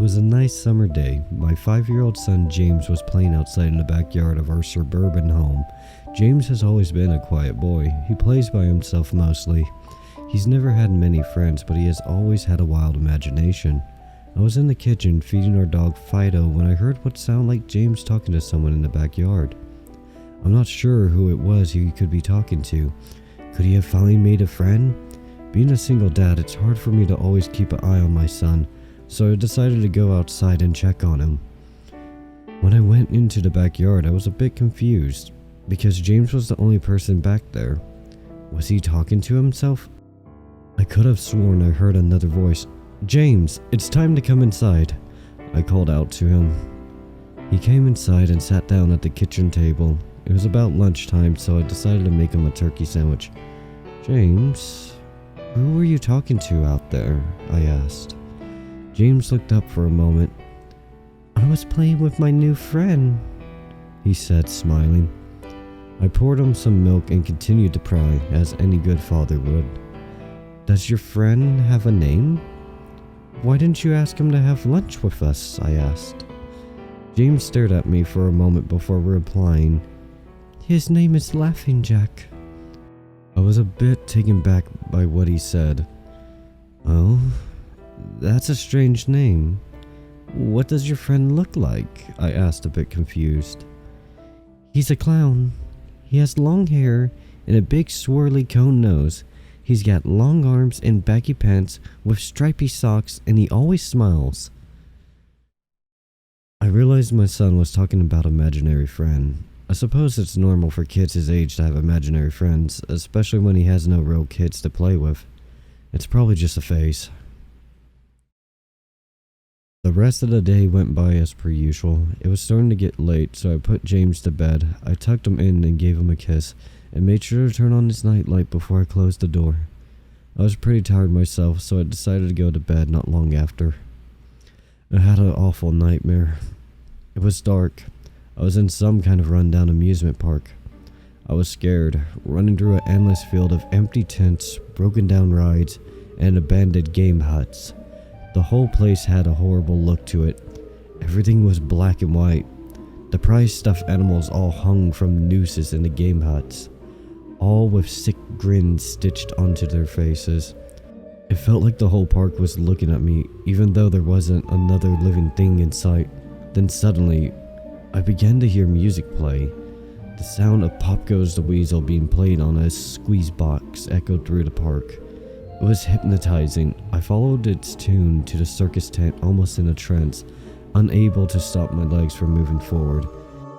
was a nice summer day. My 5-year-old son James was playing outside in the backyard of our suburban home. James has always been a quiet boy. He plays by himself mostly. He's never had many friends, but he has always had a wild imagination. I was in the kitchen feeding our dog Fido when I heard what sounded like James talking to someone in the backyard. I'm not sure who it was he could be talking to. Could he have finally made a friend? Being a single dad, it's hard for me to always keep an eye on my son, so I decided to go outside and check on him. When I went into the backyard, I was a bit confused, because James was the only person back there. Was he talking to himself? I could have sworn I heard another voice. "James, it's time to come inside," I called out to him. He came inside and sat down at the kitchen table. It was about lunchtime, so I decided to make him a turkey sandwich. "James, who were you talking to out there?" I asked. James looked up for a moment. "I was playing with my new friend," he said, smiling. I poured him some milk and continued to pry, as any good father would. "Does your friend have a name? Why didn't you ask him to have lunch with us?" I asked. James stared at me for a moment before replying, "His name is LaughingJack." I was a bit taken back by what he said. "Oh, that's a strange name. What does your friend look like?" I asked, a bit confused. "He's a clown. He has long hair and a big swirly cone nose. He's got long arms and baggy pants with stripy socks, and he always smiles." I realized my son was talking about imaginary friend. I suppose it's normal for kids his age to have imaginary friends, especially when he has no real kids to play with. It's probably just a phase. The rest of the day went by as per usual. It was starting to get late, so I put James to bed. I tucked him in and gave him a kiss, and made sure to turn on his nightlight before I closed the door. I was pretty tired myself, so I decided to go to bed not long after. I had an awful nightmare. It was dark. I was in some kind of rundown amusement park. I was scared, running through an endless field of empty tents, broken down rides, and abandoned game huts. The whole place had a horrible look to it. Everything was black and white. The prized stuffed animals all hung from nooses in the game huts, all with sick grins stitched onto their faces. It felt like the whole park was looking at me, even though there wasn't another living thing in sight. Then suddenly, I began to hear music play. The sound of Pop Goes the Weasel being played on a squeeze box echoed through the park. It was hypnotizing. I followed its tune to the circus tent almost in a trance, unable to stop my legs from moving forward.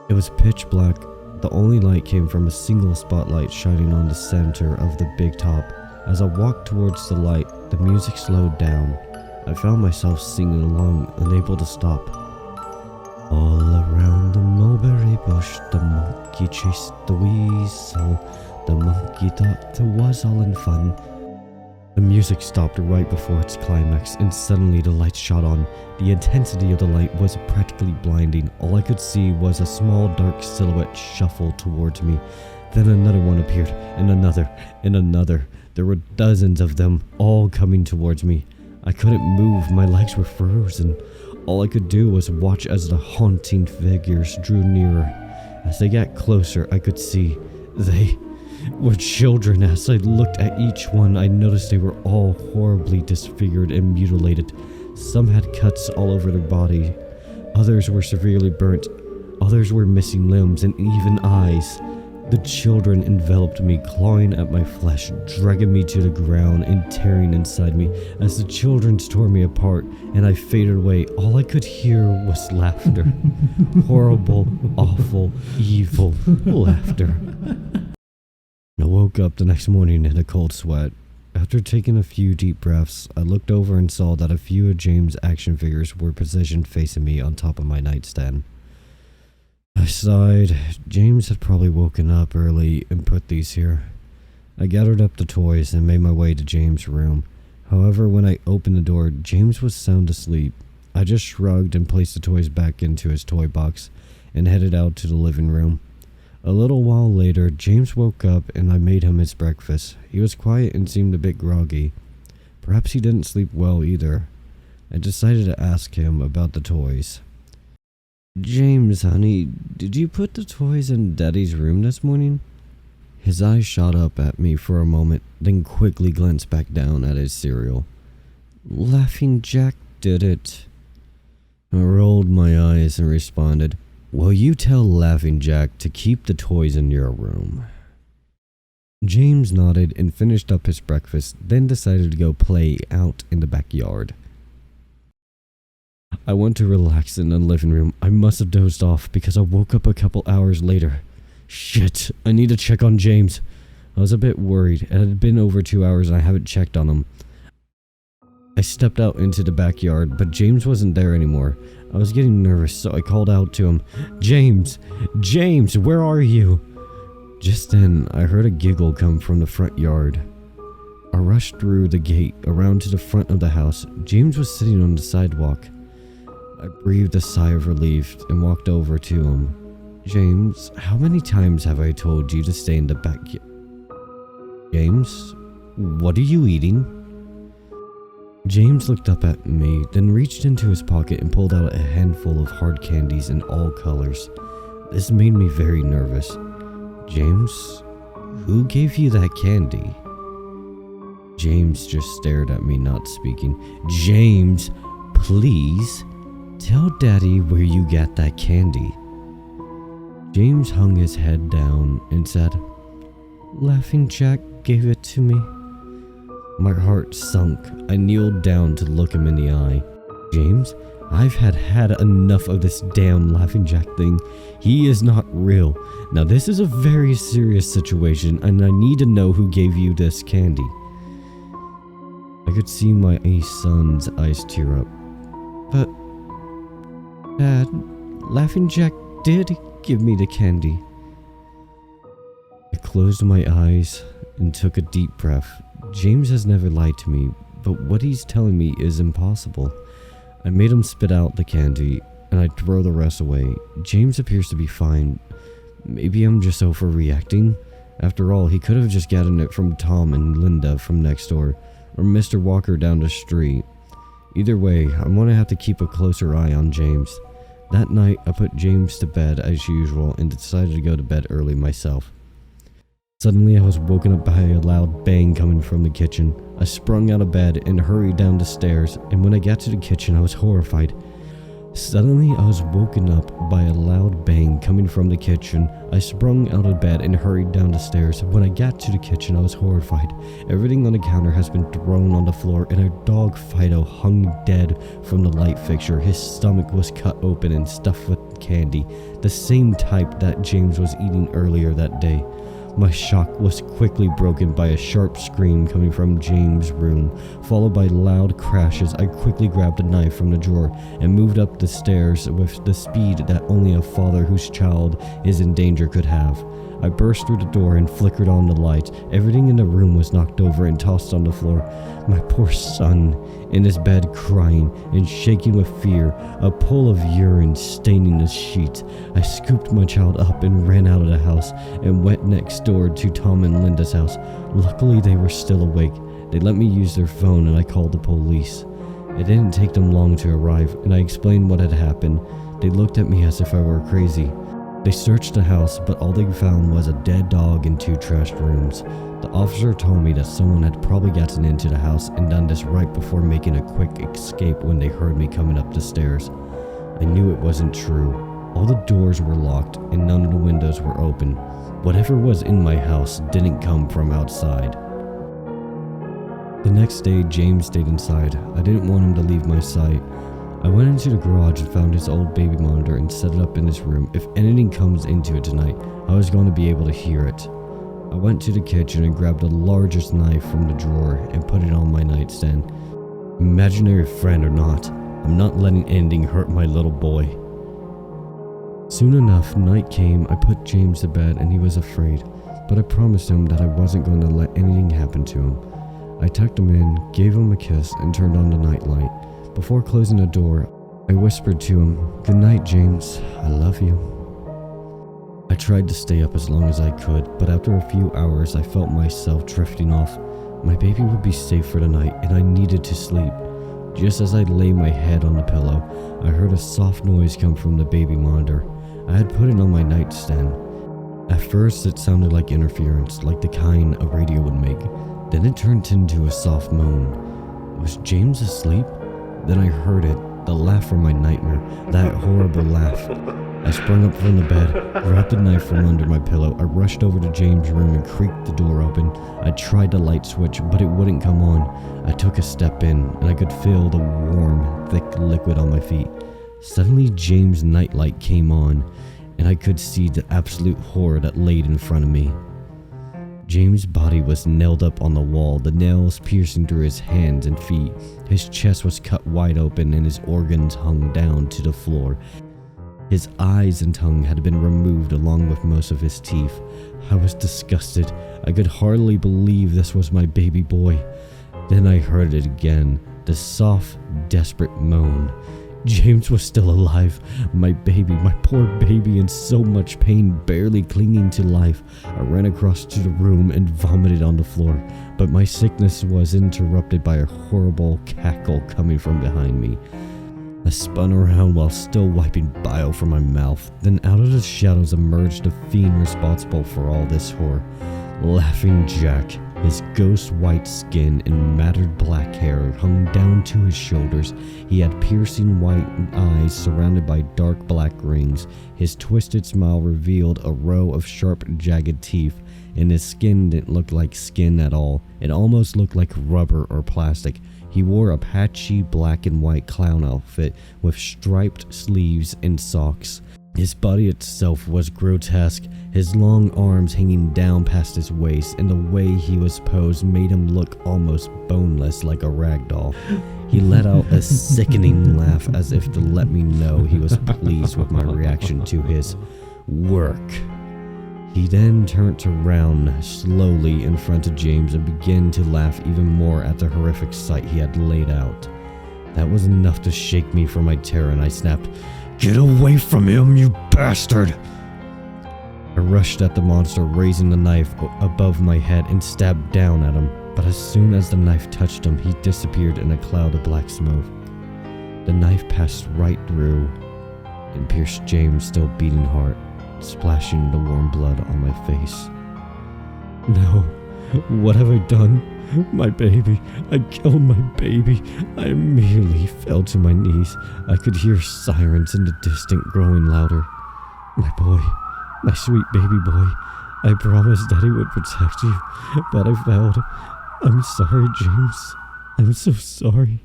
It was pitch black. The only light came from a single spotlight shining on the center of the big top. As I walked towards the light, the music slowed down. I found myself singing along, unable to stop. All around the mulberry bush, the monkey chased the weasel. The monkey thought it was all in fun. The music stopped right before its climax, and suddenly the light shot on. The intensity of the light was practically blinding. All I could see was a small dark silhouette shuffle towards me. Then another one appeared, and another, and another. There were dozens of them, all coming towards me. I couldn't move, my legs were frozen. All I could do was watch as the haunting figures drew nearer. As they got closer, I could see they were children. As I looked at each one, I noticed they were all horribly disfigured and mutilated. Some had cuts all over their body. Others were severely burnt. Others were missing limbs and even eyes. The children enveloped me, clawing at my flesh, dragging me to the ground and tearing inside me. As the children tore me apart and I faded away, all I could hear was laughter. Horrible, awful, evil laughter. I woke up the next morning in a cold sweat. After taking a few deep breaths, I looked over and saw that a few of James' action figures were positioned facing me on top of my nightstand. I sighed. James had probably woken up early and put these here. I gathered up the toys and made my way to James' room. However, when I opened the door, James was sound asleep. I just shrugged and placed the toys back into his toy box and headed out to the living room. A little while later, James woke up and I made him his breakfast. He was quiet and seemed a bit groggy. Perhaps he didn't sleep well either. I decided to ask him about the toys. James, honey, did you put the toys in Daddy's room this morning? His eyes shot up at me for a moment, then quickly glanced back down at his cereal. LaughingJack did it. I rolled my eyes and responded, well, you tell LaughingJack to keep the toys in your room. James nodded and finished up his breakfast, then decided to go play out in the backyard. I went to relax in the living room. I must have dozed off because I woke up a couple hours later. Shit, I need to check on James. I was a bit worried. It had been over 2 hours and I haven't checked on him. I stepped out into the backyard, but James wasn't there anymore. I was getting nervous, so I called out to him, James! James, where are you? Just then, I heard a giggle come from the front yard. I rushed through the gate around to the front of the house. James was sitting on the sidewalk. I breathed a sigh of relief and walked over to him. James, how many times have I told you to stay in the backyard? James, what are you eating? James looked up at me, then reached into his pocket and pulled out a handful of hard candies in all colors. This made me very nervous. James, who gave you that candy? James just stared at me, not speaking. James, please, tell Daddy where you got that candy. James hung his head down and said, LaughingJack gave it to me. My heart sunk. I kneeled down to look him in the eye. James, I've had enough of this damn LaughingJack thing. He is not real. Now this is a very serious situation and I need to know who gave you this candy. I could see my son's eyes tear up. But, Dad, LaughingJack did give me the candy. I closed my eyes and took a deep breath. James has never lied to me, but what he's telling me is impossible. I made him spit out the candy, and I throw the rest away. James appears to be fine. Maybe I'm just overreacting? After all, he could have just gotten it from Tom and Linda from next door, or Mr. Walker down the street. Either way, I'm going to have to keep a closer eye on James. That night, I put James to bed as usual and decided to go to bed early myself. Suddenly, I was woken up by a loud bang coming from the kitchen. I sprung out of bed and hurried down the stairs, and when I got to the kitchen, I was horrified. Suddenly, I was woken up by a loud bang coming from the kitchen. I sprung out of bed and hurried down the stairs. When I got to the kitchen, I was horrified. Everything on the counter has been thrown on the floor, and our dog Fido hung dead from the light fixture. His stomach was cut open and stuffed with candy, the same type that James was eating earlier that day. My shock was quickly broken by a sharp scream coming from James' room, followed by loud crashes. I quickly grabbed a knife from the drawer and moved up the stairs with the speed that only a father whose child is in danger could have. I burst through the door and flickered on the lights. Everything in the room was knocked over and tossed on the floor. My poor son, in his bed crying and shaking with fear, a pool of urine staining the sheets. I scooped my child up and ran out of the house and went next door to Tom and Linda's house. Luckily, they were still awake. They let me use their phone and I called the police. It didn't take them long to arrive, and I explained what had happened. They looked at me as if I were crazy. They searched the house, but all they found was a dead dog and 2 trashed rooms. The officer told me that someone had probably gotten into the house and done this right before making a quick escape when they heard me coming up the stairs. I knew it wasn't true. All the doors were locked and none of the windows were open. Whatever was in my house didn't come from outside. The next day, James stayed inside. I didn't want him to leave my sight. I went into the garage and found his old baby monitor and set it up in his room. If anything comes into it tonight, I was going to be able to hear it. I went to the kitchen and grabbed the largest knife from the drawer and put it on my nightstand. Imaginary friend or not, I'm not letting anything hurt my little boy. Soon enough, night came. I put James to bed and he was afraid, but I promised him that I wasn't going to let anything happen to him. I tucked him in, gave him a kiss, and turned on the nightlight. Before closing the door, I whispered to him, "Good night, James. I love you." I tried to stay up as long as I could, but after a few hours I felt myself drifting off. My baby would be safe for the night, and I needed to sleep. Just as I lay my head on the pillow, I heard a soft noise come from the baby monitor. I had put it on my nightstand. At first it sounded like interference, like the kind a radio would make. Then it turned into a soft moan. Was James asleep? Then I heard it, the laugh from my nightmare, that horrible laugh. I sprung up from the bed, grabbed a knife from under my pillow. I rushed over to James' room and creaked the door open. I tried the light switch, but it wouldn't come on. I took a step in, and I could feel the warm, thick liquid on my feet. Suddenly, James' nightlight came on, and I could see the absolute horror that laid in front of me. James' body was nailed up on the wall, the nails piercing through his hands and feet. His chest was cut wide open, and his organs hung down to the floor. His eyes and tongue had been removed along with most of his teeth. I was disgusted. I could hardly believe this was my baby boy. Then I heard it again, the soft, desperate moan. James was still alive. My baby, my poor baby, in so much pain, barely clinging to life. I ran across to the room and vomited on the floor, but my sickness was interrupted by a horrible cackle coming from behind me. I spun around while still wiping bile from my mouth. Then out of the shadows emerged the fiend responsible for all this horror. LaughingJack. His ghost white skin and matted black hair hung down to his shoulders. He had piercing white eyes surrounded by dark black rings. His twisted smile revealed a row of sharp, jagged teeth, and his skin didn't look like skin at all. It almost looked like rubber or plastic. He wore a patchy black and white clown outfit with striped sleeves and socks. His body itself was grotesque, his long arms hanging down past his waist, and the way he was posed made him look almost boneless, like a rag doll. He let out a sickening laugh as if to let me know he was pleased with my reaction to his work. He then turned around slowly in front of James and began to laugh even more at the horrific sight he had laid out. That was enough to shake me from my terror, and I snapped, "Get away from him, you bastard!" I rushed at the monster, raising the knife above my head and stabbed down at him, but as soon as the knife touched him, he disappeared in a cloud of black smoke. The knife passed right through and pierced James' still beating heart, splashing the warm blood on my face. No, what have I done? My baby. I killed my baby. I immediately fell to my knees. I could hear sirens in the distance growing louder. My boy, my sweet baby boy. I promised that he would protect you, but I failed. I'm sorry, James. I'm so sorry.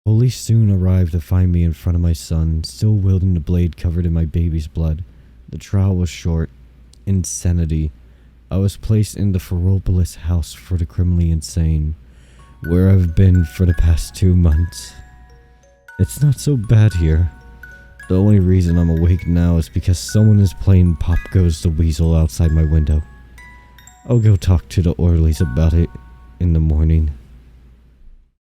Police soon arrived to find me in front of my son, still wielding the blade covered in my baby's blood. The trial was short. Insanity. I was placed in the Ferropolis house for the criminally insane, where I've been for the past 2 months. It's not so bad here. The only reason I'm awake now is because someone is playing Pop Goes the Weasel outside my window. I'll go talk to the orderlies about it in the morning.